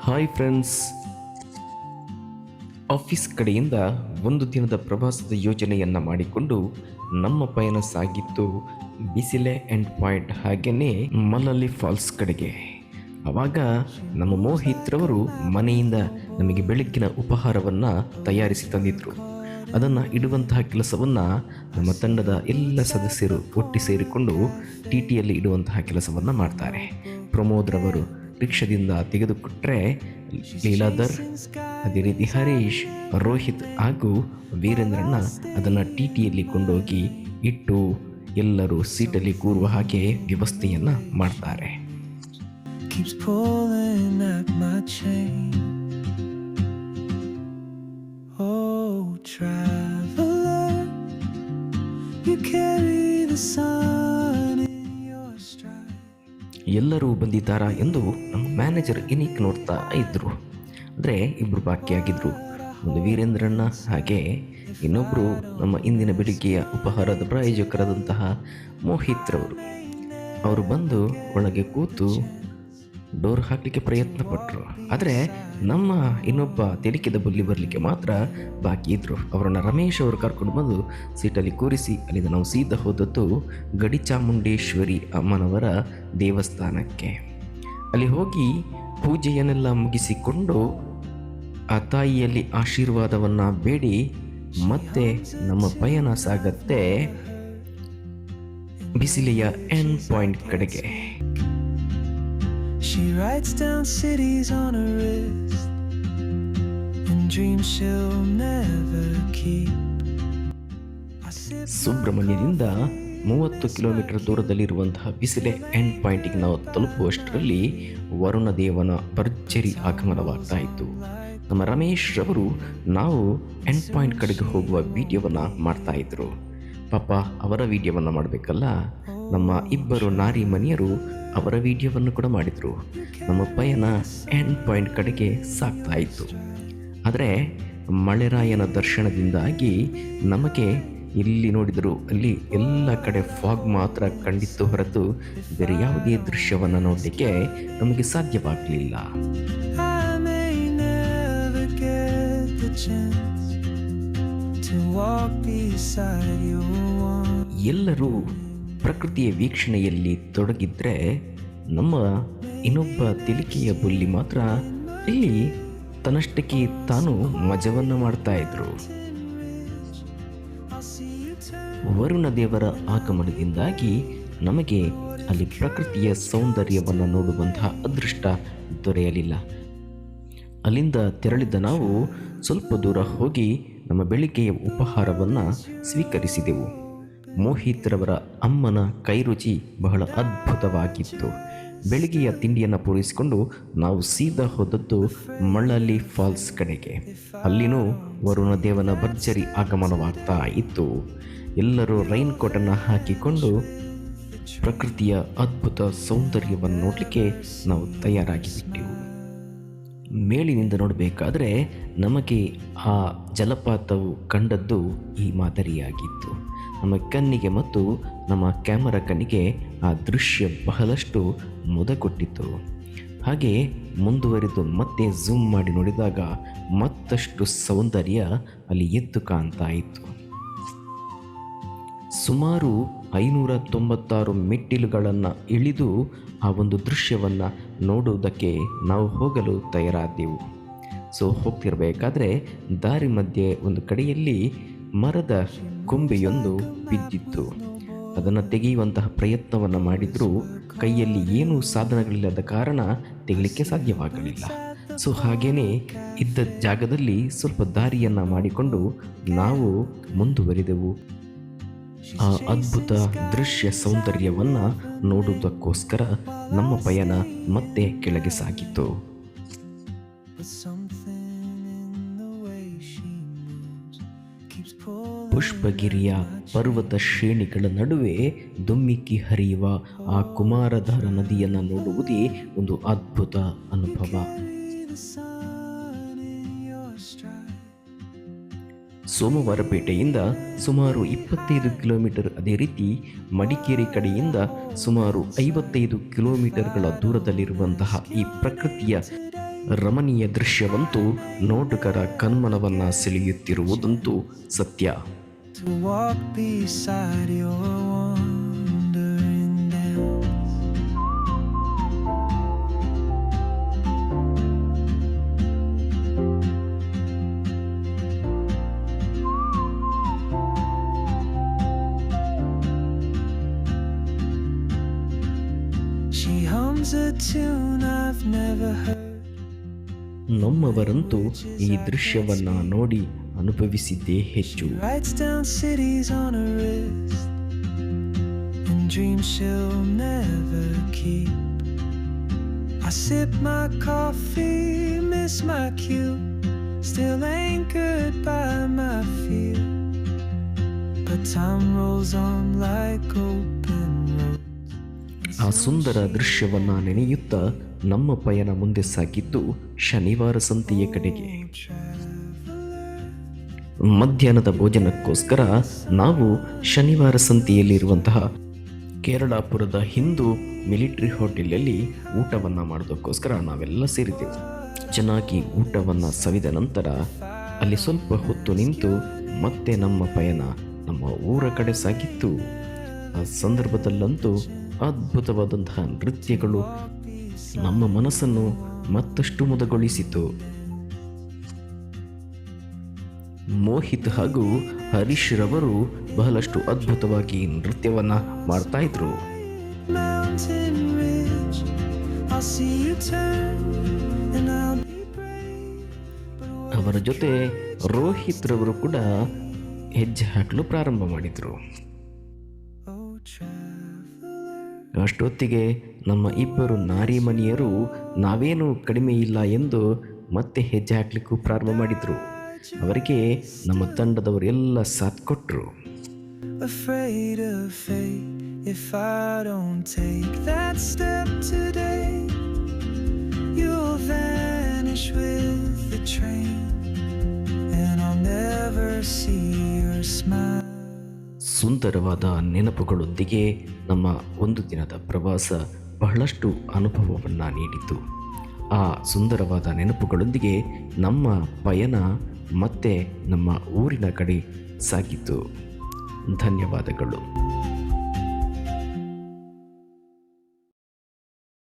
Hi friends, office ಕಡೆಯಿಂದ ಒಂದು ದಿನದ ಪ್ರವಾಸದ ಯೋಜನೆಯನ್ನು ಮಾಡಿಕೊಂಡು ನಮ್ಮ ಪಯಣ ಸಾಗಿತ್ತು ಬಿಸಿಲೆ ಎಂಡ್ ಪಾಯಿಂಟ್ ಹಾಗೆಯೇ ಮಲಲಿ ಫಾಲ್ಸ್ ಕಡೆಗೆ. ಆವಾಗ ನಮ್ಮ ಮೋಹಿತ್ರವರು ಮನೆಯಿಂದ ನಮಗೆ ಬೆಳಗ್ಗಿನ ಉಪಹಾರವನ್ನು ತಯಾರಿಸಿ ತಂದಿದ್ರು. ಅದನ್ನು ಇಡುವಂತಹ ಕೆಲಸವನ್ನು ನಮ್ಮ ತಂಡದ ಎಲ್ಲ ಸದಸ್ಯರು ಒಟ್ಟಿ ಸೇರಿಕೊಂಡು ಟಿಯಲ್ಲಿ ಇಡುವಂತಹ ಕೆಲಸವನ್ನು ಮಾಡ್ತಾರೆ. ಪ್ರಮೋದ್ರವರು ರಿಕ್ಷದಿಂದ ತೆಗೆದುಕೊಟ್ಟರೆ, ಲೀಲಾಧರ್, ಅದೇ ರೀತಿ ಹರೀಶ್, ರೋಹಿತ್ ಹಾಗೂ ವೀರೇಂದ್ರಣ್ಣ ಅದನ್ನು ಟಿಯಲ್ಲಿ ಕೊಂಡೋಗಿ ಇಟ್ಟು ಎಲ್ಲರೂ ಸೀಟಲ್ಲಿ ಕೂರುವ ಹಾಗೆ ವ್ಯವಸ್ಥೆಯನ್ನು ಮಾಡ್ತಾರೆ. ಎಲ್ಲರೂ ಬಂದಿದ್ದಾರಾ ಎಂದು ನಮ್ಮ ಮ್ಯಾನೇಜರ್ ಇನಿಕ್ ನೋಡ್ತಾ ಇದ್ದರು. ಅಂದರೆ ಇಬ್ಬರು ಬಾಕಿಯಾಗಿದ್ದರು, ಒಂದು ವೀರೇಂದ್ರಣ್ಣ ಹಾಗೆ ಇನ್ನೊಬ್ಬರು ನಮ್ಮ ಇಂದಿನ ಬೆಳಿಗ್ಗೆಯ ಉಪಹಾರದ ಪ್ರಾಯೋಜಕರಾದಂತಹ ಮೋಹಿತ್ರವರು. ಅವರು ಬಂದು ಒಳಗೆ ಕೂತು ಡೋರ್ ಹಾಕಲಿಕ್ಕೆ ಪ್ರಯತ್ನ ಪಟ್ಟರು. ಆದರೆ ನಮ್ಮ ಇನ್ನೊಬ್ಬ ತೆಲಿಕೆದ ಬುಲ್ಲಿ ಬರಲಿಕ್ಕೆ ಮಾತ್ರ ಬಾಕಿ ಇದ್ದರು. ಅವರನ್ನು ರಮೇಶ್ ಅವರು ಕರ್ಕೊಂಡು ಬಂದು ಸೀಟಲ್ಲಿ ಕೂರಿಸಿ ಅಲ್ಲಿಂದ ನಾವು ಸೀದಾ ಹೋದದ್ದು ಗಡಿ ಚಾಮುಂಡೇಶ್ವರಿ ಅಮ್ಮನವರ ದೇವಸ್ಥಾನಕ್ಕೆ. ಅಲ್ಲಿ ಹೋಗಿ ಪೂಜೆಯನ್ನೆಲ್ಲ ಮುಗಿಸಿಕೊಂಡು ಆ ತಾಯಿಯಲ್ಲಿ ಆಶೀರ್ವಾದವನ್ನು ಬೇಡಿ ಮತ್ತೆ ನಮ್ಮ ಪಯಣ ಸಾಗತ್ತೆ ಬಿಸಿಲೆಯ ಎಂಡ್ ಪಾಯಿಂಟ್ ಕಡೆಗೆ. She writes down cities on her wrist and dreams she'll never keep. ಸುಬ್ರಹ್ಮಣ್ಯದಿಂದ 30 ಕಿಲೋಮೀಟರ್ ದೂರದಲ್ಲಿರುವಂತಹ ಬಿಸಿಲೆ ಎಂಡ್ ಪಾಯಿಂಟಿಗೆ ನಾವು ತಲುಪುವಷ್ಟರಲ್ಲಿ ವರುಣ ದೇವನ ಭರ್ಜರಿ ಆಗಮನವಾಗ್ತಾ ಇತ್ತು. ನಮ್ಮ ರಮೇಶ್ ರವರು ನಾವು ಎಂಡ್ ಪಾಯಿಂಟ್ ಕಡೆಗೆ ಹೋಗುವ ವಿಡಿಯೋವನ್ನು ಮಾಡ್ತಾ ಇದ್ರು. ಪಾಪ ಅವರ ವಿಡಿಯೋವನ್ನು ಮಾಡಬೇಕಲ್ಲ, ನಮ್ಮ ಇಬ್ಬರು ನಾರಿ ಮನೆಯರು ಅವರ ವಿಡಿಯೋವನ್ನು ಕೂಡ ಮಾಡಿದರು. ನಮ್ಮ ಪಯಣ ಎಂಡ್ ಪಾಯಿಂಟ್ ಕಡೆಗೆ ಸಾಗ್ತಾ ಇತ್ತು. ಆದರೆ ಮಳೆರಾಯನ ದರ್ಶನದಿಂದಾಗಿ ನಮಗೆ ಇಲ್ಲಿ ನೋಡಿದರೂ ಅಲ್ಲಿ ಎಲ್ಲ ಕಡೆ ಫಾಗ್ ಮಾತ್ರ ಕಂಡಿತ್ತು ಹೊರತು ಬೇರೆ ಯಾವುದೇ ದೃಶ್ಯವನ್ನು ನೋಡಲಿಕ್ಕೆ ನಮಗೆ ಸಾಧ್ಯವಾಗಲಿಲ್ಲ. ಎಲ್ಲರೂ ಪ್ರಕೃತಿಯ ವೀಕ್ಷಣೆಯಲ್ಲಿ ತೊಡಗಿದ್ರೆ ನಮ್ಮ ಇನ್ನೊಬ್ಬ ತಿಲಿಕೆಯ ಬುಲ್ಲಿ ಮಾತ್ರ ಇಲ್ಲಿ ತನ್ನಷ್ಟಕ್ಕೆ ತಾನು ಮಜವನ್ನು ಮಾಡ್ತಾ ಇದ್ರು. ವರುಣ ದೇವರ ಆಗಮನದಿಂದಾಗಿ ನಮಗೆ ಅಲ್ಲಿ ಪ್ರಕೃತಿಯ ಸೌಂದರ್ಯವನ್ನು ನೋಡುವಂತಹ ಅದೃಷ್ಟ ದೊರೆಯಲಿಲ್ಲ. ಅಲ್ಲಿಂದ ತೆರಳಿದ ನಾವು ಸ್ವಲ್ಪ ದೂರ ಹೋಗಿ ನಮ್ಮ ಬೆಳಿಗ್ಗೆಯ ಉಪಹಾರವನ್ನು ಸ್ವೀಕರಿಸಿದೆವು. ಮೋಹಿತ್ರವರ ಅಮ್ಮನ ಕೈರುಚಿ ಬಹಳ ಅದ್ಭುತವಾಗಿತ್ತು. ಬೆಳಿಗ್ಗೆಯ ತಿಂಡಿಯನ್ನು ಪೂರೈಸಿಕೊಂಡು ನಾವು ಸೀದಾ ಹೋದದ್ದು ಮಳಲಿ ಫಾಲ್ಸ್ ಕಡೆಗೆ. ಅಲ್ಲಿನೂ ವರುಣ ದೇವನ ಭರ್ಜರಿ ಆಗಮನವಾಗ್ತಾ ಇತ್ತು. ಎಲ್ಲರೂ ರೈನ್ ಕೋಟನ್ನು ಹಾಕಿಕೊಂಡು ಪ್ರಕೃತಿಯ ಅದ್ಭುತ ಸೌಂದರ್ಯವನ್ನು ನೋಡಲಿಕ್ಕೆ ನಾವು ತಯಾರಾಗಿಬಿಟ್ಟೆವು. ಮೇಲಿನಿಂದ ನೋಡಬೇಕಾದ್ರೆ ನಮಗೆ ಆ ಜಲಪಾತವು ಕಂಡದ್ದು ಈ ಮಾದರಿಯಾಗಿತ್ತು. ನಮ್ಮ ಕಣ್ಣಿಗೆ ಮತ್ತು ನಮ್ಮ ಕ್ಯಾಮರಾ ಕಣ್ಣಿಗೆ ಆ ದೃಶ್ಯ ಬಹಳಷ್ಟು ಮುದ ಕೊಟ್ಟಿತ್ತು. ಹಾಗೆ ಮುಂದುವರಿದು ಮತ್ತೆ ಝೂಮ್ ಮಾಡಿ ನೋಡಿದಾಗ ಮತ್ತಷ್ಟು ಸೌಂದರ್ಯ ಅಲ್ಲಿ ಎದ್ದು ಕಾಣ್ತಾ ಇತ್ತು. ಸುಮಾರು 596 ಮೆಟ್ಟಿಲುಗಳನ್ನು ಇಳಿದು ಆ ಒಂದು ದೃಶ್ಯವನ್ನು ನೋಡುವುದಕ್ಕೆ ನಾವು ಹೋಗಲು ತಯಾರಾದೆವು. ಹೋಗ್ತಿರ್ಬೇಕಾದ್ರೆ ದಾರಿ ಮಧ್ಯೆ ಒಂದು ಕಡೆಯಲ್ಲಿ ಮರದ ಕೊಂಬೆಯೊಂದು ಬಿದ್ದಿತ್ತು. ಅದನ್ನು ತೆಗೆಯುವಂತಹ ಪ್ರಯತ್ನವನ್ನು ಮಾಡಿದರೂ ಕೈಯಲ್ಲಿ ಏನೂ ಸಾಧನಗಳಿಲ್ಲದ ಕಾರಣ ತೆಗೆಯಲಿಕ್ಕೆ ಸಾಧ್ಯವಾಗಲಿಲ್ಲ. ಹಾಗೇನೆ ಇದ್ದ ಜಾಗದಲ್ಲಿ ಸ್ವಲ್ಪ ದಾರಿಯನ್ನು ಮಾಡಿಕೊಂಡು ನಾವು ಮುಂದುವರಿದೆವು. ಆ ಅದ್ಭುತ ದೃಶ್ಯ ಸೌಂದರ್ಯವನ್ನು ನೋಡುವುದಕ್ಕೋಸ್ಕರ ನಮ್ಮ ಪಯಣ ಮತ್ತೆ ಕೆಳಗೆ ಸಾಗಿತು. ಪುಷ್ಪಗಿರಿಯ ಪರ್ವತ ಶ್ರೇಣಿಗಳ ನಡುವೆ ಧುಮ್ಮಿಕ್ಕಿ ಹರಿಯುವ ಆ ಕುಮಾರಧಾರ ನದಿಯನ್ನು ನೋಡುವುದೇ ಒಂದು ಅದ್ಭುತ ಅನುಭವ. ಸೋಮವಾರಪೇಟೆಯಿಂದ ಸುಮಾರು 25 ಕಿಲೋಮೀಟರ್, ಅದೇ ರೀತಿ ಮಡಿಕೇರಿ ಕಡೆಯಿಂದ ಸುಮಾರು 55 ಕಿಲೋಮೀಟರ್ಗಳ ದೂರದಲ್ಲಿರುವಂತಹ ಈ ಪ್ರಕೃತಿಯ ರಮಣೀಯ ದೃಶ್ಯವಂತೂ ನೋಟುಗರ ಕಣ್ಮನವನ್ನು ಸೆಳೆಯುತ್ತಿರುವುದಂತೂ ಸತ್ಯ. To walk beside your wandering dance. She hums a tune I've never heard. ನಮ್ಮವರಂತೂ ಈ ದೃಶ್ಯವನ್ನ ನೋಡಿ ಅನುಭವಿಸಿದ್ದೇ ಹೆಚ್ಚು. Writes down cities on her wrist and dreams she'll never keep. I sip my coffee, miss my cue, still anchored by my fear. But time rolls on like open roads. ಆ ಸುಂದರ ದೃಶ್ಯವನ್ನ ನೆನೆಯುತ್ತಾ ನಮ್ಮ ಪಯಣ ಮುಂದೆ ಸಾಗಿದ್ದು ಶನಿವಾರ ಸಂತೆಯ ಕಡೆಗೆ. ಮಧ್ಯಾಹ್ನದ ಭೋಜನಕ್ಕೋಸ್ಕರ ನಾವು ಶನಿವಾರ ಸಂತೆಯಲ್ಲಿರುವಂತಹ ಕೇರಳಾಪುರದ ಹಿಂದೂ ಮಿಲಿಟರಿ ಹೋಟೆಲಲ್ಲಿ ಊಟವನ್ನು ಮಾಡೋದಕ್ಕೋಸ್ಕರ ನಾವೆಲ್ಲ ಸೇರಿದ್ದೆವು. ಚೆನ್ನಾಗಿ ಊಟವನ್ನು ಸವಿದ ನಂತರ ಅಲ್ಲಿ ಸ್ವಲ್ಪ ಹೊತ್ತು ನಿಂತು ಮತ್ತೆ ನಮ್ಮ ಪಯಣ ನಮ್ಮ ಊರ ಕಡೆ ಸಾಗಿತ್ತು. ಆ ಸಂದರ್ಭದಲ್ಲಂತೂ ಅದ್ಭುತವಾದಂತಹ ನೃತ್ಯಗಳು ನಮ್ಮ ಮನಸ್ಸನ್ನು ಮತ್ತಷ್ಟು ಮುದಗೊಳಿಸಿತು. ಮೋಹಿತ್ ಹಾಗೂ ಹರೀಶ್ ರವರು ಬಹಳಷ್ಟು ಅದ್ಭುತವಾಗಿ ನೃತ್ಯವನ್ನ ಮಾಡ್ತಾ ಇದ್ರು. ಅವರ ಜೊತೆ ರೋಹಿತ್ ರವರು ಕೂಡ ಹೆಜ್ಜೆ ಹಾಕಲು ಪ್ರಾರಂಭ ಮಾಡಿದ್ರು. ಅಷ್ಟೊತ್ತಿಗೆ ನಮ್ಮ ಇಬ್ಬರು ನಾರಿಮಣಿಯರು ನಾವೇನು ಕಡಿಮೆ ಇಲ್ಲ ಎಂದು ಮತ್ತೆ ಹೆಜ್ಜೆ ಹಾಕ್ಲಿಕ್ಕೂ ಪ್ರಾರಂಭ ಮಾಡಿದ್ರು. ಅವರಿಗೆ ನಮ್ಮ ತಂಡದವರೆಲ್ಲ ಸಾಥ್ ಕೊಟ್ಟರು. Afraid of fate, if I don't take that step today, you'll vanish with the train, and I'll never see your smile. ಸುಂದರವಾದ ನೆನಪುಗಳೊಂದಿಗೆ ನಮ್ಮ ಒಂದು ದಿನದ ಪ್ರವಾಸ ಬಹಳಷ್ಟು ಅನುಭವವನ್ನು ನೀಡಿತು. ಆ ಸುಂದರವಾದ ನೆನಪುಗಳೊಂದಿಗೆ ನಮ್ಮ ಪಯಣ ಮತ್ತೆ ನಮ್ಮ ಊರಿನ ಕಡೆ ಸಾಗಿತು. ಧನ್ಯವಾದಗಳು.